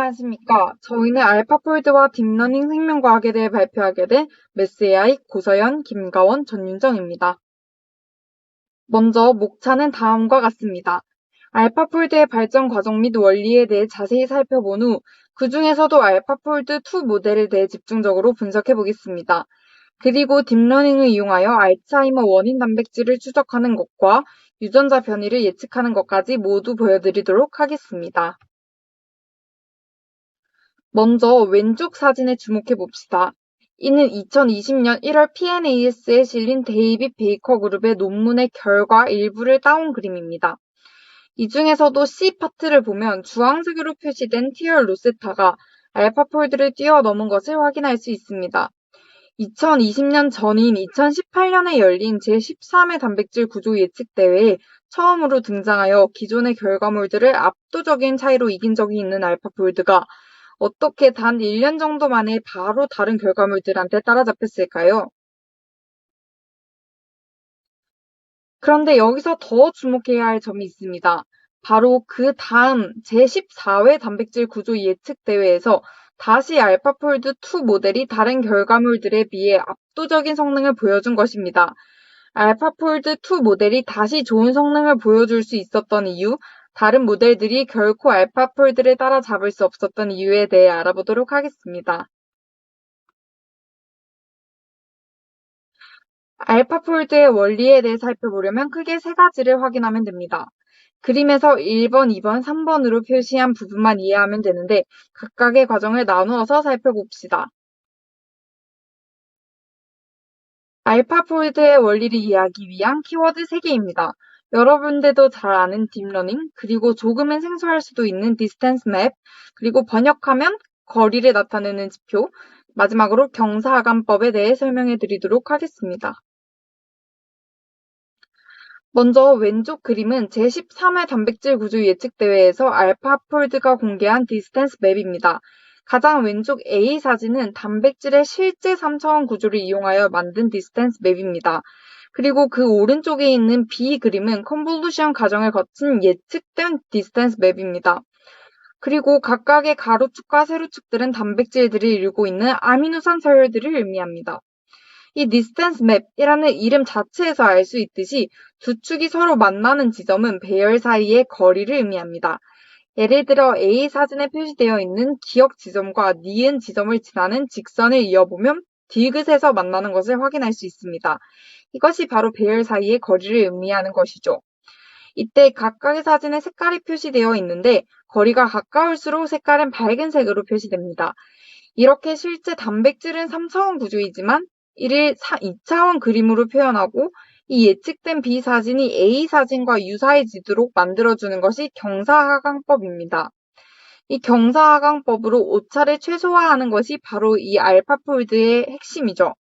안녕하십니까. 저희는 알파폴드와 딥러닝 생명과학에 대해 발표하게 된 매스AI 고서연, 김가원, 전윤정입니다. 먼저 목차는 다음과 같습니다. 알파폴드의 발전 과정 및 원리에 대해 자세히 살펴본 후 그 중에서도 알파폴드2 모델에 대해 집중적으로 분석해 보겠습니다. 그리고 딥러닝을 이용하여 알츠하이머 원인 단백질을 추적하는 것과 유전자 변이를 예측하는 것까지 모두 보여드리도록 하겠습니다. 먼저 왼쪽 사진에 주목해 봅시다. 이는 2020년 1월 PNAS에 실린 데이빗 베이커 그룹의 논문의 결과 일부를 따온 그림입니다. 이 중에서도 C 파트를 보면 주황색으로 표시된 티얼 로세타가 알파폴드를 뛰어넘은 것을 확인할 수 있습니다. 2020년 전인 2018년에 열린 제13회 단백질 구조 예측 대회에 처음으로 등장하여 기존의 결과물들을 압도적인 차이로 이긴 적이 있는 알파폴드가 어떻게 단 1년 정도 만에 바로 다른 결과물들한테 따라잡혔을까요? 그런데 여기서 더 주목해야 할 점이 있습니다. 바로 그 다음 제14회 단백질 구조 예측 대회에서 다시 알파폴드2 모델이 다른 결과물들에 비해 압도적인 성능을 보여준 것입니다. 알파폴드2 모델이 다시 좋은 성능을 보여줄 수 있었던 이유, 다른 모델들이 결코 알파폴드를 따라잡을 수 없었던 이유에 대해 알아보도록 하겠습니다. 알파폴드의 원리에 대해 살펴보려면 크게 세 가지를 확인하면 됩니다. 그림에서 1번, 2번, 3번으로 표시한 부분만 이해하면 되는데 각각의 과정을 나누어서 살펴봅시다. 알파폴드의 원리를 이해하기 위한 키워드 3개입니다. 여러분들도 잘 아는 딥러닝, 그리고 조금은 생소할 수도 있는 디스턴스 맵, 그리고 번역하면 거리를 나타내는 지표, 마지막으로 경사하감법에 대해 설명해 드리도록 하겠습니다. 먼저 왼쪽 그림은 제13회 단백질 구조 예측 대회에서 알파폴드가 공개한 디스턴스 맵입니다. 가장 왼쪽 A 사진은 단백질의 실제 3차원 구조를 이용하여 만든 디스턴스 맵입니다. 그리고 그 오른쪽에 있는 B 그림은 컨볼루션 과정을 거친 예측된 디스턴스 맵입니다. 그리고 각각의 가로축과 세로축들은 단백질들을 이루고 있는 아미노산 서열들을 의미합니다. 이 디스턴스 맵이라는 이름 자체에서 알 수 있듯이 두 축이 서로 만나는 지점은 배열 사이의 거리를 의미합니다. 예를 들어 A 사진에 표시되어 있는 기역 지점과 니은 지점을 지나는 직선을 이어보면 디귿에서 만나는 것을 확인할 수 있습니다. 이것이 바로 배열 사이의 거리를 의미하는 것이죠. 이때 각각의 사진에 색깔이 표시되어 있는데 거리가 가까울수록 색깔은 밝은색으로 표시됩니다. 이렇게 실제 단백질은 3차원 구조이지만 이를 2차원 그림으로 표현하고 이 예측된 B 사진이 A 사진과 유사해지도록 만들어주는 것이 경사하강법입니다. 이 경사하강법으로 오차를 최소화하는 것이 바로 이 알파폴드의 핵심이죠.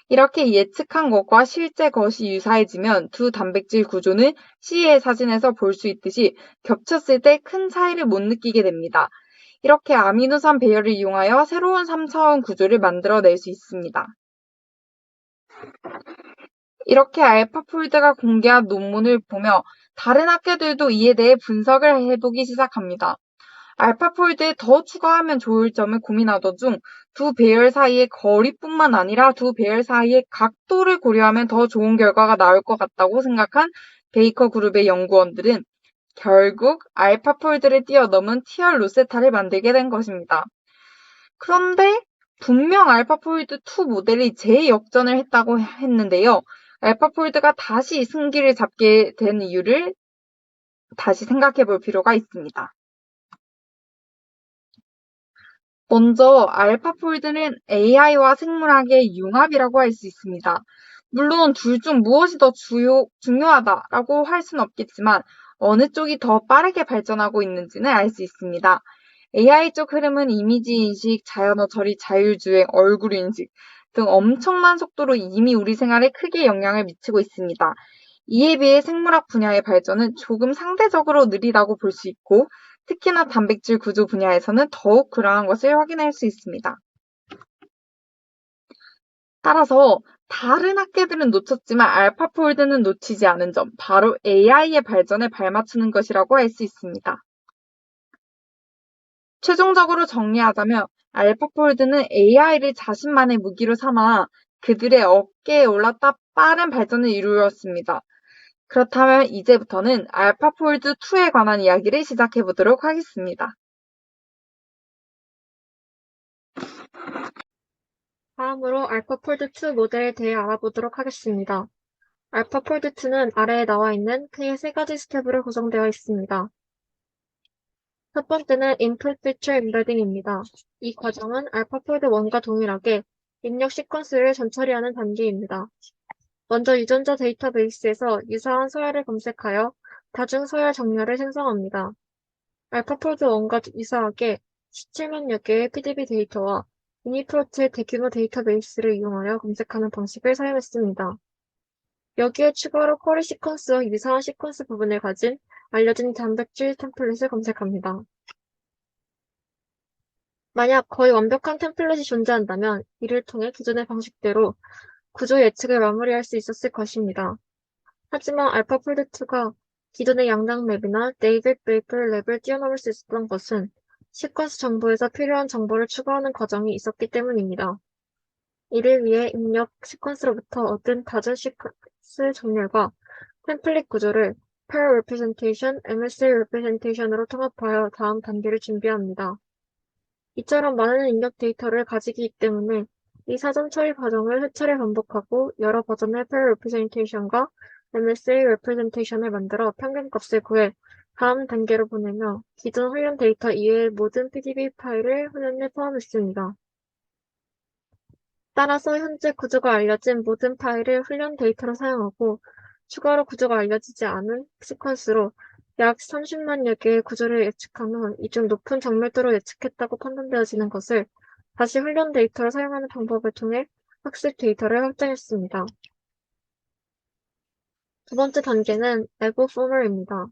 이렇게 예측한 것과 실제 것이 유사해지면 두 단백질 구조는 C의 사진에서 볼 수 있듯이 겹쳤을 때 큰 차이를 못 느끼게 됩니다. 이렇게 아미노산 배열을 이용하여 새로운 3차원 구조를 만들어낼 수 있습니다. 이렇게 알파폴드가 공개한 논문을 보며 다른 학교들도 이에 대해 분석을 해보기 시작합니다. 알파폴드에 더 추가하면 좋을 점을 고민하던 중 두 배열 사이의 거리뿐만 아니라 두 배열 사이의 각도를 고려하면 더 좋은 결과가 나올 것 같다고 생각한 베이커 그룹의 연구원들은 결국 알파폴드를 뛰어넘은 티얼 로세타를 만들게 된 것입니다. 그런데 분명 알파폴드2 모델이 재역전을 했다고 했는데요. 알파폴드가 다시 승기를 잡게 된 이유를 다시 생각해 볼 필요가 있습니다. 먼저 알파폴드는 AI와 생물학의 융합이라고 할 수 있습니다. 물론 둘 중 무엇이 더 중요하다라고 할 수는 없겠지만 어느 쪽이 더 빠르게 발전하고 있는지는 알 수 있습니다. AI 쪽 흐름은 이미지 인식, 자연어 처리, 자율주행, 얼굴 인식 등 엄청난 속도로 이미 우리 생활에 크게 영향을 미치고 있습니다. 이에 비해 생물학 분야의 발전은 조금 상대적으로 느리다고 볼 수 있고 특히나 단백질 구조 분야에서는 더욱 그러한 것을 확인할 수 있습니다. 따라서 다른 학계들은 놓쳤지만 알파폴드는 놓치지 않은 점, 바로 AI의 발전에 발맞추는 것이라고 할 수 있습니다. 최종적으로 정리하자면 알파폴드는 AI를 자신만의 무기로 삼아 그들의 어깨에 올랐다 빠른 발전을 이루었습니다. 그렇다면 이제부터는 알파폴드 2에 관한 이야기를 시작해 보도록 하겠습니다. 다음으로 알파폴드2 모델에 대해 알아보도록 하겠습니다. 알파폴드2는 아래에 나와 있는 크게 세 가지 스텝으로 구성되어 있습니다. 첫 번째는 Input Feature Embedding입니다. 이 과정은 알파폴드1과 동일하게 입력 시퀀스를 전처리하는 단계입니다. 먼저 유전자 데이터베이스에서 유사한 서열을 검색하여 다중 서열 정렬을 생성합니다. 알파폴드1과 유사하게 17만여 개의 PDB 데이터와 유니프로트의 대규모 데이터베이스를 이용하여 검색하는 방식을 사용했습니다. 여기에 추가로 쿼리 시퀀스와 유사한 시퀀스 부분을 가진 알려진 단백질 템플릿을 검색합니다. 만약 거의 완벽한 템플릿이 존재한다면 이를 통해 기존의 방식대로 구조 예측을 마무리할 수 있었을 것입니다. 하지만 알파폴드2가 기존의 양당 맵이나 데이빗 베이퍼 랩을 뛰어넘을 수 있었던 것은 시퀀스 정보에서 필요한 정보를 추가하는 과정이 있었기 때문입니다. 이를 위해 입력 시퀀스로부터 얻은 다중 시퀀스 정렬과 템플릿 구조를 pair representation, MSA representation으로 통합하여 다음 단계를 준비합니다. 이처럼 많은 입력 데이터를 가지기 때문에 이 사전 처리 과정을 수차례 반복하고 여러 버전의 pair representation과 MSA representation을 만들어 평균값을 구해 다음 단계로 보내며 기존 훈련 데이터 이외의 모든 PDB 파일을 훈련에 포함했습니다. 따라서 현재 구조가 알려진 모든 파일을 훈련 데이터로 사용하고 추가로 구조가 알려지지 않은 시퀀스로 약 30만여 개의 구조를 예측한 후 이 중 높은 정밀도로 예측했다고 판단되어지는 것을 다시 훈련 데이터를 사용하는 방법을 통해 학습 데이터를 확장했습니다. 두 번째 단계는 에보포멀입니다.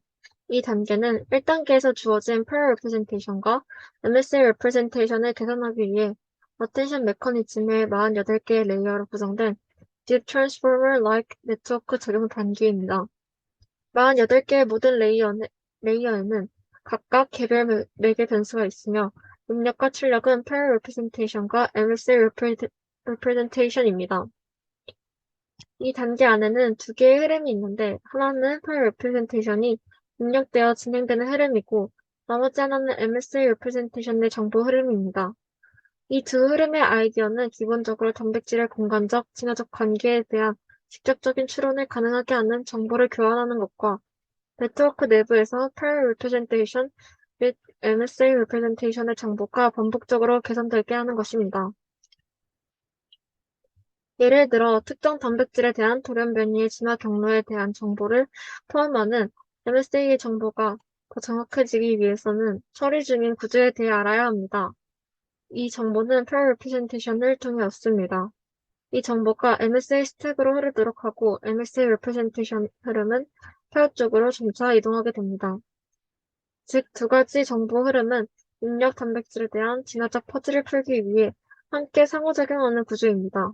이 단계는 1단계에서 주어진 pair representation과 MSA representation을 계산하기 위해 어텐션 메커니즘의 48개의 레이어로 구성된 Deep Transformer-like 네트워크 적용 단계입니다. 48개의 모든 레이어에는 각각 개별 4개 변수가 있으며 입력과 출력은 pair representation과 MSA representation입니다. 이 단계 안에는 두 개의 흐름이 있는데 하나는 pair representation이 입력되어 진행되는 흐름이고 나머지 하나는 MSA representation의 정보 흐름입니다. 이 두 흐름의 아이디어는 기본적으로 단백질의 공간적, 진화적 관계에 대한 직접적인 추론을 가능하게 하는 정보를 교환하는 것과 네트워크 내부에서 pair representation 및 MSA representation의 정보가 반복적으로 개선되게 하는 것입니다. 예를 들어 특정 단백질에 대한 돌연 변이의 진화 경로에 대한 정보를 포함하는 MSA의 정보가 더 정확해지기 위해서는 처리 중인 구조에 대해 알아야 합니다. 이 정보는 pair representation을 통해 얻습니다. 이 정보가 MSA 스택으로 흐르도록 하고 MSA representation 흐름은 pair 쪽으로 점차 이동하게 됩니다. 즉, 두 가지 정보 흐름은 입력 단백질에 대한 진화적 퍼즐을 풀기 위해 함께 상호작용하는 구조입니다.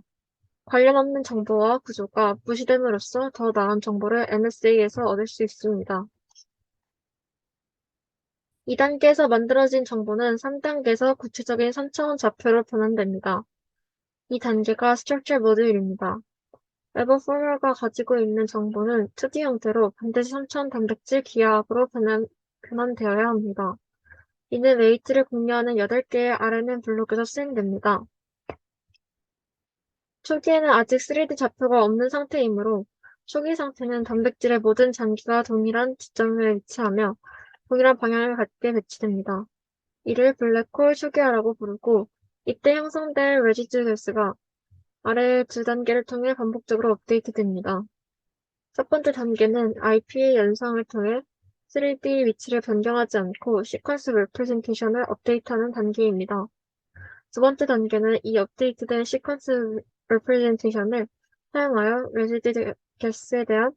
관련 없는 정보와 구조가 무시됨으로써 더 나은 정보를 MSA에서 얻을 수 있습니다. 2단계에서 만들어진 정보는 3단계에서 구체적인 3차원 좌표로 변환됩니다. 이 단계가 스트럭처 모듈입니다. 에버 포뮬러가 가지고 있는 정보는 2D 형태로 반드시 3차원 단백질 기하학으로 변환되어야 합니다. 이는 웨이트를 공유하는 8개의 RNN 블록에서 수행됩니다. 초기에는 아직 3D 좌표가 없는 상태이므로 초기 상태는 단백질의 모든 장기가 동일한 지점에 위치하며 동일한 방향을 갖게 배치됩니다. 이를 블랙홀 초기화라고 부르고 이때 형성될 레지듀 셀스가 아래의 두 단계를 통해 반복적으로 업데이트됩니다. 첫 번째 단계는 IP의 연상을 통해 3D 위치를 변경하지 않고 시퀀스 레프레젠테이션을 업데이트하는 단계입니다. 두 번째 단계는 이 업데이트된 시퀀스 representation을 사용하여 residue guess에 대한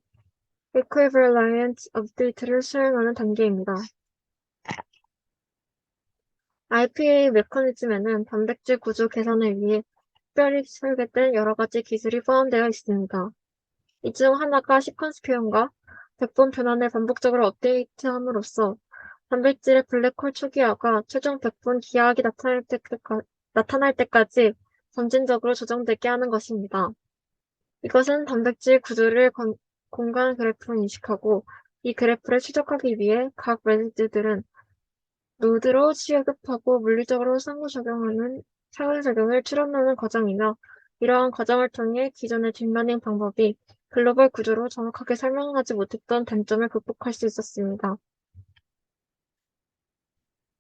equivalent update를 수행하는 단계입니다. IPA 메커니즘에는 단백질 구조 개선을 위해 특별히 설계된 여러 가지 기술이 포함되어 있습니다. 이 중 하나가 시퀀스 표현과 백본 변환을 반복적으로 업데이트함으로써 단백질의 블랙홀 초기화가 최종 100분 기하학이 나타날 때까지 점진적으로 조정되게 하는 것입니다. 이것은 단백질 구조를 공간 그래프로 인식하고 이 그래프를 추적하기 위해 각 레지드들은 노드로 취급하고 물리적으로 상호작용을 추론하는 과정이며 이러한 과정을 통해 기존의 딥러닝 방법이 글로벌 구조로 정확하게 설명하지 못했던 단점을 극복할 수 있었습니다.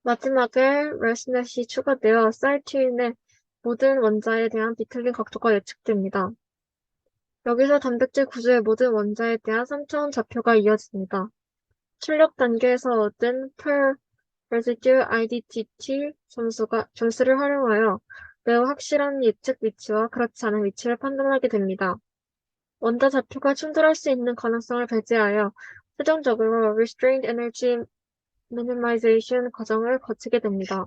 마지막에 레스넷이 추가되어 사이트인의 모든 원자에 대한 비틀린 각도가 예측됩니다. 여기서 단백질 구조의 모든 원자에 대한 3차원 좌표가 이어집니다. 출력 단계에서 얻은 per residue IDTT 점수를 활용하여 매우 확실한 예측 위치와 그렇지 않은 위치를 판단하게 됩니다. 원자 좌표가 충돌할 수 있는 가능성을 배제하여 최종적으로 restrained energy minimization 과정을 거치게 됩니다.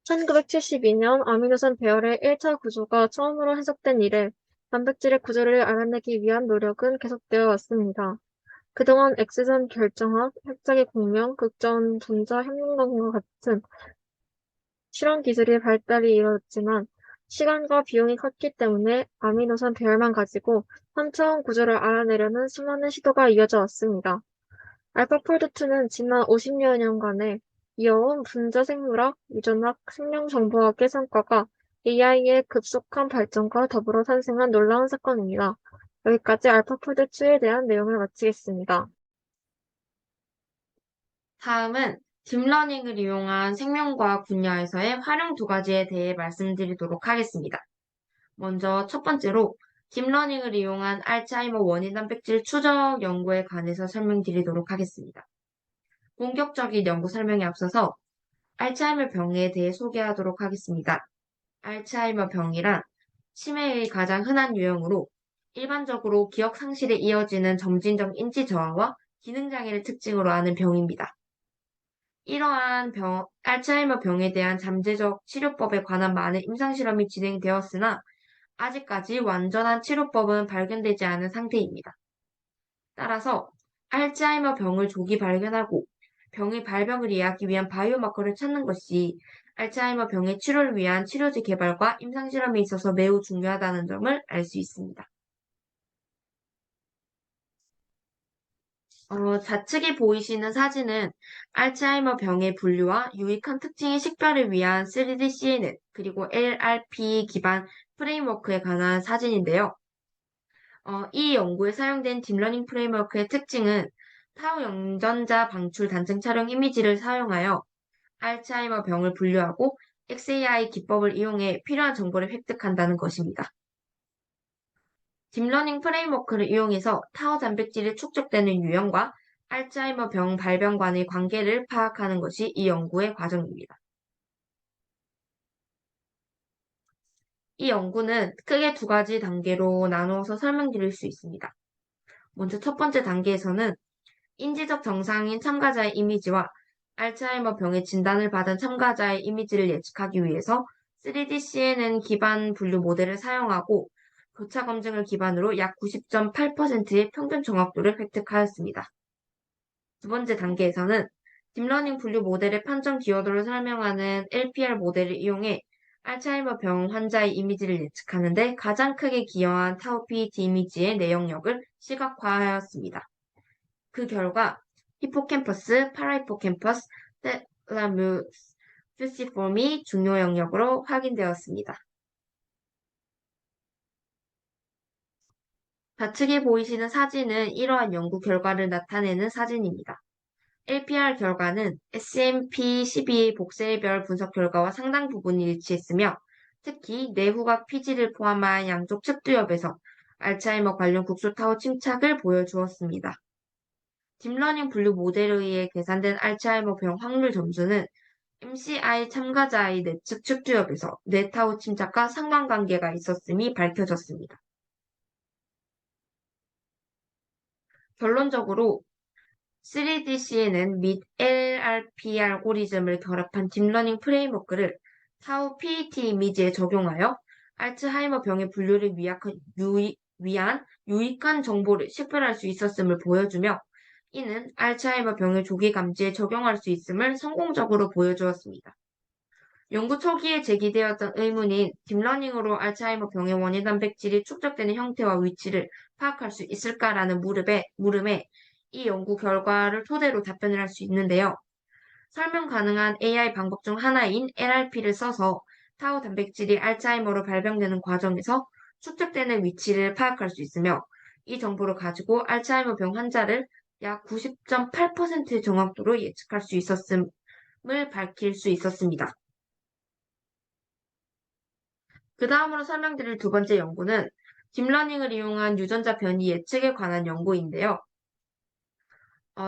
1972년 아미노산 배열의 1차 구조가 처음으로 해석된 이래 단백질의 구조를 알아내기 위한 노력은 계속되어 왔습니다. 그동안 X선 결정학, 핵짝의 공명, 극전 분자 핵융합과 같은 실험 기술이 발달이 이루어졌지만 시간과 비용이 컸기 때문에 아미노산 배열만 가지고 3차원 구조를 알아내려는 수많은 시도가 이어져 왔습니다. 알파폴드2는 지난 50여 년간의 이어온 분자 생물학, 유전학, 생명정보학의 성과가 AI의 급속한 발전과 더불어 탄생한 놀라운 사건입니다. 여기까지 알파폴드2에 대한 내용을 마치겠습니다. 다음은 딥러닝을 이용한 생명과학 분야에서의 활용 두 가지에 대해 말씀드리도록 하겠습니다. 먼저 첫 번째로 딥러닝을 이용한 알츠하이머 원인 단백질 추적 연구에 관해서 설명드리도록 하겠습니다. 본격적인 연구 설명에 앞서서 알츠하이머 병에 대해 소개하도록 하겠습니다. 알츠하이머 병이란 치매의 가장 흔한 유형으로 일반적으로 기억 상실에 이어지는 점진적 인지 저하와 기능 장애를 특징으로 하는 병입니다. 이러한 알츠하이머 병에 대한 잠재적 치료법에 관한 많은 임상실험이 진행되었으나 아직까지 완전한 치료법은 발견되지 않은 상태입니다. 따라서 알츠하이머 병을 조기 발견하고 병의 발병을 이해하기 위한 바이오마커를 찾는 것이 알츠하이머 병의 치료를 위한 치료제 개발과 임상실험에 있어서 매우 중요하다는 점을 알 수 있습니다. 좌측에 보이시는 사진은 알츠하이머 병의 분류와 유익한 특징의 식별을 위한 3D CNN 그리고 LRP 기반 프레임워크에 관한 사진인데요. 이 연구에 사용된 딥러닝 프레임워크의 특징은 타우 영전자 방출 단층 촬영 이미지를 사용하여 알츠하이머 병을 분류하고 XAI 기법을 이용해 필요한 정보를 획득한다는 것입니다. 딥러닝 프레임워크를 이용해서 타워 단백질이 축적되는 유형과 알츠하이머 병 발병 간의 관계를 파악하는 것이 이 연구의 과정입니다. 이 연구는 크게 두 가지 단계로 나누어서 설명드릴 수 있습니다. 먼저 첫 번째 단계에서는 인지적 정상인 참가자의 이미지와 알츠하이머 병의 진단을 받은 참가자의 이미지를 예측하기 위해서 3D CNN 기반 분류 모델을 사용하고 교차 검증을 기반으로 약 90.8%의 평균 정확도를 획득하였습니다. 두 번째 단계에서는 딥러닝 분류 모델의 판정 기여도를 설명하는 LPR 모델을 이용해 알츠하이머 병 환자의 이미지를 예측하는데 가장 크게 기여한 타우 PET 이미지의 내용력을 시각화하였습니다. 그 결과 히포캠퍼스, 파라히포캠퍼스, 텔라무스, 퓨시폼이 중요 영역으로 확인되었습니다. 좌측에 보이시는 사진은 이러한 연구 결과를 나타내는 사진입니다. LPR 결과는 SMP12 복세별 분석 결과와 상당 부분 일치했으며 특히 내후각 피지를 포함한 양쪽 측두엽에서 알츠하이머 관련 국소타워 침착을 보여주었습니다. 딥러닝 분류 모델에 의해 계산된 알츠하이머 병 확률 점수는 MCI 참가자의 내측 측두엽에서 뇌타우 침착과 상관관계가 있었음이 밝혀졌습니다. 결론적으로 3DCNN 및 LRP 알고리즘을 결합한 딥러닝 프레임워크를 타우 PET 이미지에 적용하여 알츠하이머 병의 분류를 위한 유익한 정보를 식별할 수 있었음을 보여주며 이는 알츠하이머 병의 조기 감지에 적용할 수 있음을 성공적으로 보여주었습니다. 연구 초기에 제기되었던 의문인 딥러닝으로 알츠하이머 병의 원인 단백질이 축적되는 형태와 위치를 파악할 수 있을까라는 물음에 이 연구 결과를 토대로 답변을 할 수 있는데요. 설명 가능한 AI 방법 중 하나인 NLP를 써서 타우 단백질이 알츠하이머로 발병되는 과정에서 축적되는 위치를 파악할 수 있으며 이 정보를 가지고 알츠하이머 병 환자를 약 90.8%의 정확도로 예측할 수 있었음을 밝힐 수 있었습니다. 그 다음으로 설명드릴 두 번째 연구는 딥러닝을 이용한 유전자 변이 예측에 관한 연구인데요.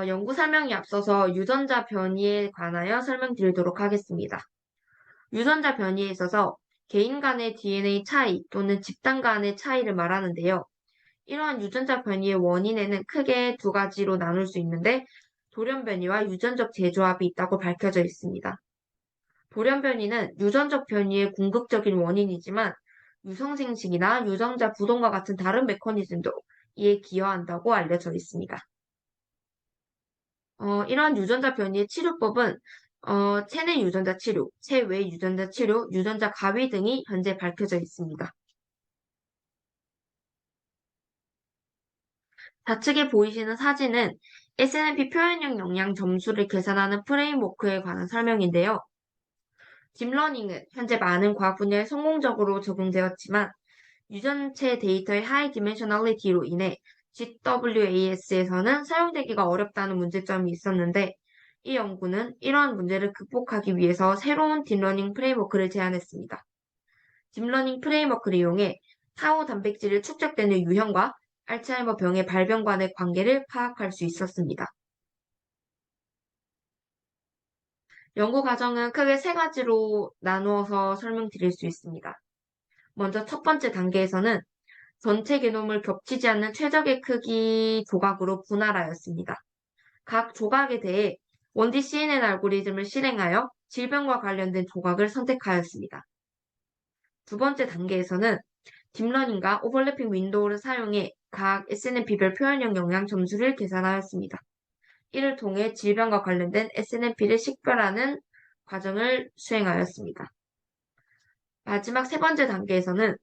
연구 설명에 앞서서 유전자 변이에 관하여 설명드리도록 하겠습니다. 유전자 변이에 있어서 개인 간의 DNA 차이 또는 집단 간의 차이를 말하는데요. 이러한 유전자 변이의 원인에는 크게 두 가지로 나눌 수 있는데 돌연 변이와 유전적 재조합이 있다고 밝혀져 있습니다. 돌연 변이는 유전적 변이의 궁극적인 원인이지만 유성생식이나 유전자 부동과 같은 다른 메커니즘도 이에 기여한다고 알려져 있습니다. 이러한 유전자 변이의 치료법은 체내 유전자 치료, 체외 유전자 치료, 유전자 가위 등이 현재 밝혀져 있습니다. 좌측에 보이시는 사진은 SNP 표현형 영양 점수를 계산하는 프레임워크에 관한 설명인데요. 딥러닝은 현재 많은 과학 분야에 성공적으로 적용되었지만 유전체 데이터의 하이 디멘셔널리티로 인해 GWAS에서는 사용되기가 어렵다는 문제점이 있었는데 이 연구는 이러한 문제를 극복하기 위해서 새로운 딥러닝 프레임워크를 제안했습니다. 딥러닝 프레임워크를 이용해 타우 단백질을 축적되는 유형과 알츠하이머 병의 발병 간의 관계를 파악할 수 있었습니다. 연구 과정은 크게 세 가지로 나누어서 설명드릴 수 있습니다. 먼저 첫 번째 단계에서는 전체 게놈을 겹치지 않는 최적의 크기 조각으로 분할하였습니다. 각 조각에 대해 원디 CNN 알고리즘을 실행하여 질병과 관련된 조각을 선택하였습니다. 두 번째 단계에서는 딥러닝과 오버래핑 윈도우를 사용해 각 SNP별 표현형 영양 점수를 계산하였습니다. 이를 통해 질병과 관련된 SNP를 식별하는 과정을 수행하였습니다. 마지막 세 번째 단계에서는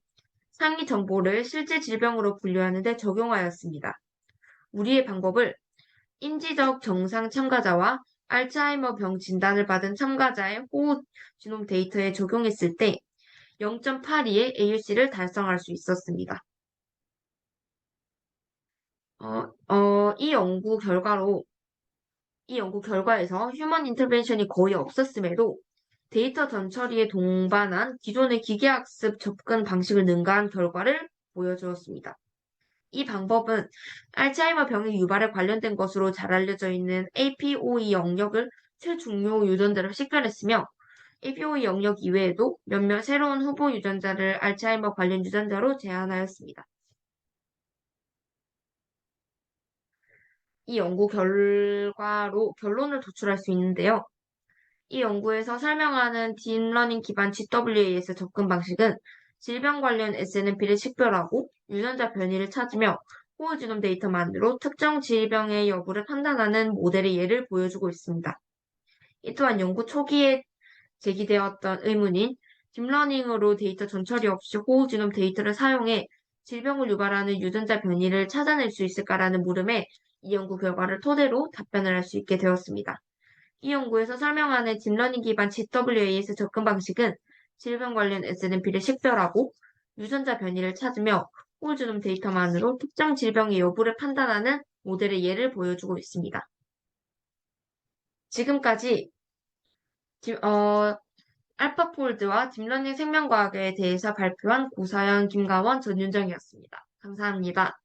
상위 정보를 실제 질병으로 분류하는 데 적용하였습니다. 우리의 방법을 인지적 정상 참가자와 알츠하이머 병 진단을 받은 참가자의 호흡 지놈 데이터에 적용했을 때 0.82의 AUC를 달성할 수 있었습니다. 이 연구 결과에서 휴먼 인터벤션이 거의 없었음에도 데이터 전처리에 동반한 기존의 기계학습 접근 방식을 능가한 결과를 보여주었습니다. 이 방법은 알츠하이머 병의 유발에 관련된 것으로 잘 알려져 있는 APOE 영역을 최중요 유전자로 식별했으며 APOE 영역 이외에도 몇몇 새로운 후보 유전자를 알츠하이머 관련 유전자로 제안하였습니다. 이 연구 결과로 결론을 도출할 수 있는데요. 이 연구에서 설명하는 딥러닝 기반 GWAS 접근 방식은 질병 관련 SNP를 식별하고 유전자 변이를 찾으며 호우지놈 데이터만으로 특정 질병의 여부를 판단하는 모델의 예를 보여주고 있습니다. 이 또한 연구 초기에 제기되었던 의문인 딥러닝으로 데이터 전처리 없이 호우지놈 데이터를 사용해 질병을 유발하는 유전자 변이를 찾아낼 수 있을까라는 물음에 이 연구 결과를 토대로 답변을 할 수 있게 되었습니다. 이 연구에서 설명하는 딥러닝 기반 GWAS 접근 방식은 질병 관련 SNP를 식별하고 유전자 변이를 찾으며 홀지놈 데이터만으로 특정 질병의 여부를 판단하는 모델의 예를 보여주고 있습니다. 지금까지 알파폴드와 딥러닝 생명과학에 대해서 발표한 고사연, 김가원, 전윤정이었습니다. 감사합니다.